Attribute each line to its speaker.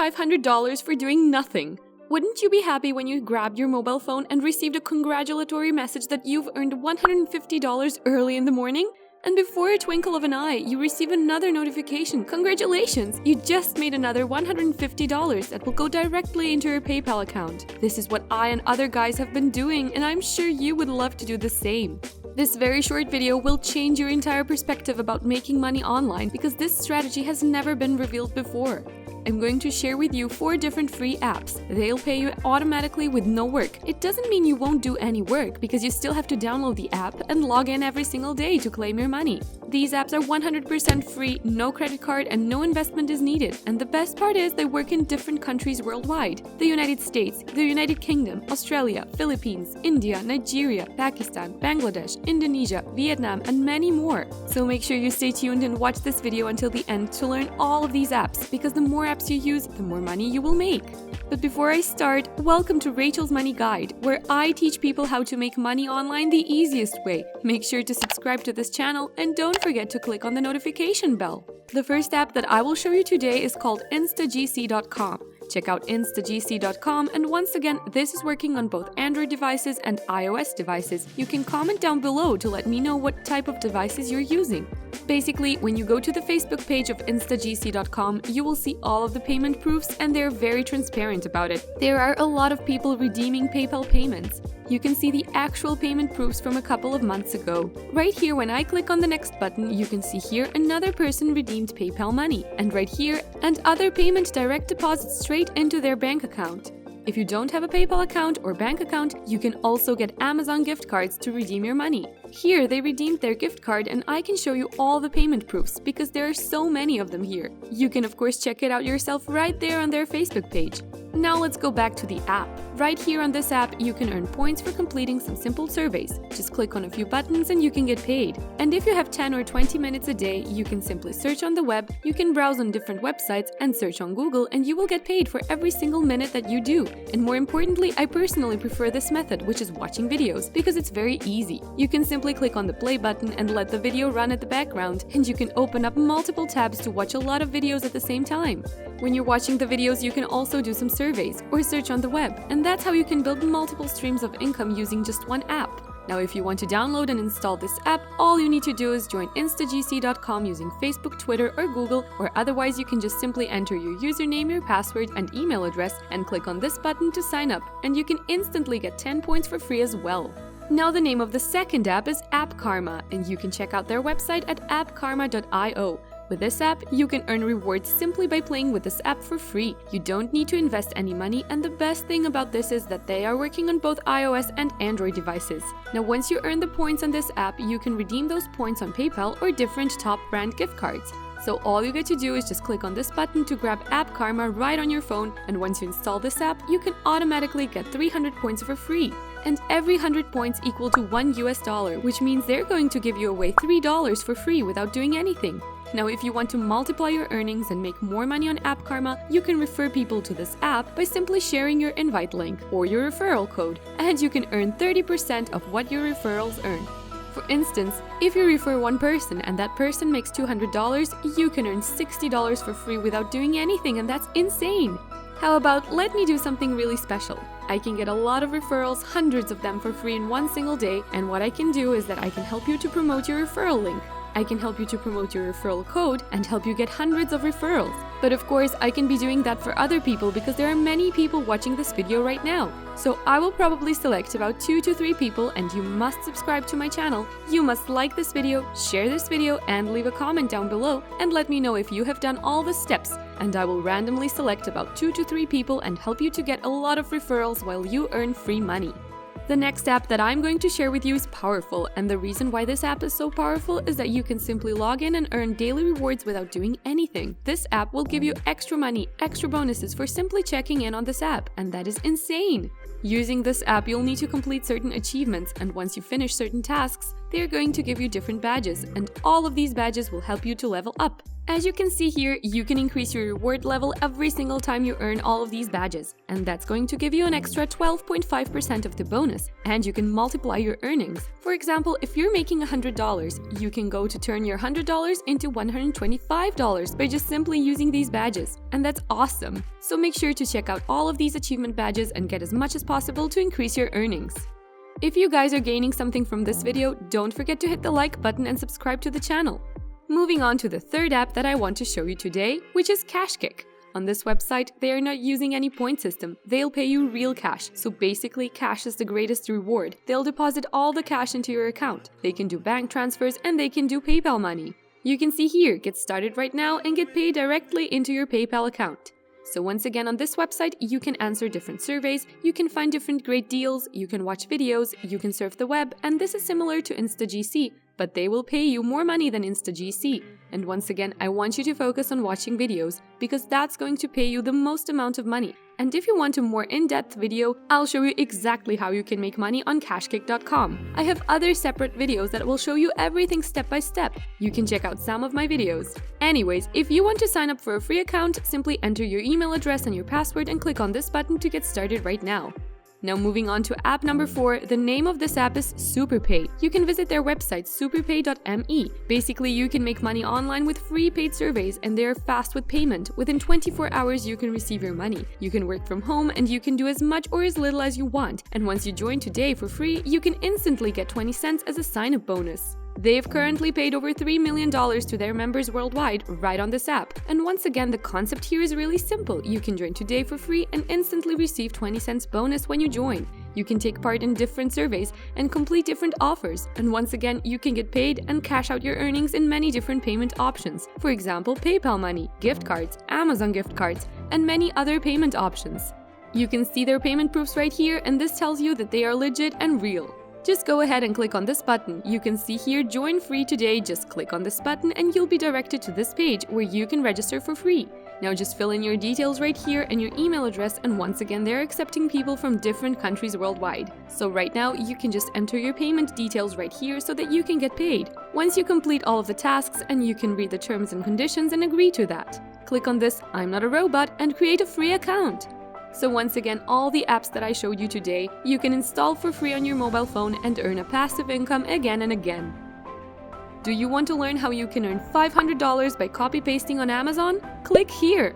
Speaker 1: $2,500 for doing nothing. Wouldn't you be happy when you grabbed your mobile phone and received a congratulatory message that you've earned $150 early in the morning? And before a twinkle of an eye, you receive another notification. Congratulations! You just made another $150 that will go directly into your PayPal account. This is what I and other guys have been doing, and I'm sure you would love to do the same. This very short video will change your entire perspective about making money online because this strategy has never been revealed before. I'm going to share with you 4 different free apps. They'll pay you automatically with no work. It doesn't mean you won't do any work because you still have to download the app and log in every single day to claim your money. These apps are 100% free, no credit card, and no investment is needed. And the best part is they work in different countries worldwide. The United States, the United Kingdom, Australia, Philippines, India, Nigeria, Pakistan, Bangladesh, Indonesia, Vietnam, and many more. So make sure you stay tuned and watch this video until the end to learn all of these apps, because the more apps you use, the more money you will make. But before I start, welcome to Rachel's Money Guide, where I teach people how to make money online the easiest way. Make sure to subscribe to this channel and don't forget to click on the notification bell. The first app that I will show you today is called instagc.com. Check out instagc.com, and once again, this is working on both Android devices and iOS devices. You can comment down below to let me know what type of devices you're using. Basically, when you go to the Facebook page of instagc.com, you will see all of the payment proofs, and they're very transparent about it. There are a lot of people redeeming PayPal payments. You can see the actual payment proofs from a couple of months ago. Right here, when I click on the next button, you can see here another person redeemed PayPal money, and right here, and other payment direct deposits straight into their bank account. If you don't have a PayPal account or bank account, you can also get Amazon gift cards to redeem your money. Here, they redeemed their gift card, and I can show you all the payment proofs because there are so many of them here. You can of course check it out yourself right there on their Facebook page. Now let's go back to the app. Right here on this app, you can earn points for completing some simple surveys. Just click on a few buttons and you can get paid. And if you have 10 or 20 minutes a day, you can simply search on the web, you can browse on different websites and search on Google, and you will get paid for every single minute that you do. And more importantly, I personally prefer this method, which is watching videos, because it's very easy. You can simply click on the play button and let the video run at the background, and you can open up multiple tabs to watch a lot of videos at the same time. When you're watching the videos, you can also do some surveys or search on the web, and that's how you can build multiple streams of income using just one app. Now, if you want to download and install this app, all you need to do is join instagc.com using Facebook, Twitter, or Google, or otherwise you can just simply enter your username, your password, and email address and click on this button to sign up, and you can instantly get 10 points for free as well. Now the name of the second app is AppKarma, and you can check out their website at appkarma.io. With this app, you can earn rewards simply by playing with this app for free. You don't need to invest any money, and the best thing about this is that they are working on both iOS and Android devices. Now, once you earn the points on this app, you can redeem those points on PayPal or different top brand gift cards. So all you get to do is just click on this button to grab AppKarma right on your phone, and once you install this app, you can automatically get 300 points for free. And every 100 points equal to $1, which means they're going to give you away $3 for free without doing anything. Now, if you want to multiply your earnings and make more money on AppKarma, you can refer people to this app by simply sharing your invite link or your referral code, and you can earn 30% of what your referrals earn. For instance, if you refer one person and that person makes $200, you can earn $60 for free without doing anything, and that's insane! How about let me do something really special? I can get a lot of referrals, hundreds of them for free in one single day, and what I can do is that I can help you to promote your referral link. I can help you to promote your referral code and help you get hundreds of referrals. But of course, I can be doing that for other people because there are many people watching this video right now. So I will probably select about 2 to 3 people, and you must subscribe to my channel. You must like this video, share this video, and leave a comment down below and let me know if you have done all the steps, and I will randomly select about 2 to 3 people and help you to get a lot of referrals while you earn free money. The next app that I'm going to share with you is Powerful, and the reason why this app is so powerful is that you can simply log in and earn daily rewards without doing anything. This app will give you extra money, extra bonuses for simply checking in on this app, and that is insane! Using this app, you'll need to complete certain achievements, and once you finish certain tasks, they're going to give you different badges, and all of these badges will help you to level up. As you can see here, you can increase your reward level every single time you earn all of these badges, and that's going to give you an extra 12.5% of the bonus, and you can multiply your earnings. For example, if you're making $100, you can go to turn your $100 into $125 by just simply using these badges, and that's awesome. So make sure to check out all of these achievement badges and get as much as possible to increase your earnings. If you guys are gaining something from this video, don't forget to hit the like button and subscribe to the channel. Moving on to the third app that I want to show you today, which is Cashkick. On this website, they are not using any point system. They'll pay you real cash. So basically, cash is the greatest reward. They'll deposit all the cash into your account. They can do bank transfers and they can do PayPal money. You can see here, get started right now and get paid directly into your PayPal account. So once again, on this website, you can answer different surveys, you can find different great deals, you can watch videos, you can surf the web, and this is similar to InstaGC, but they will pay you more money than InstaGC. And once again, I want you to focus on watching videos because that's going to pay you the most amount of money. And if you want a more in-depth video, I'll show you exactly how you can make money on Cashkick.com. I have other separate videos that will show you everything step by step. You can check out some of my videos. Anyways, if you want to sign up for a free account, simply enter your email address and your password and click on this button to get started right now. Now moving on to app number 4, the name of this app is SuperPay. You can visit their website superpay.me. Basically, you can make money online with free paid surveys and they are fast with payment. Within 24 hours, you can receive your money. You can work from home and you can do as much or as little as you want. And once you join today for free, you can instantly get 20 cents as a sign-up bonus. They've currently paid over $3 million to their members worldwide right on this app. And once again, the concept here is really simple. You can join today for free and instantly receive 20 cents bonus when you join. You can take part in different surveys and complete different offers. And once again, you can get paid and cash out your earnings in many different payment options. For example, PayPal money, gift cards, Amazon gift cards, and many other payment options. You can see their payment proofs right here, and this tells you that they are legit and real. Just go ahead and click on this button. You can see here, join free today. Just click on this button and you'll be directed to this page where you can register for free. Now just fill in your details right here and your email address, and once again, they're accepting people from different countries worldwide. So right now, you can just enter your payment details right here so that you can get paid. Once you complete all of the tasks, and you can read the terms and conditions and agree to that. Click on this I'm not a robot and create a free account. So once again, all the apps that I showed you today, you can install for free on your mobile phone and earn a passive income again and again. Do you want to learn how you can earn $500 by copy-pasting on Amazon? Click here!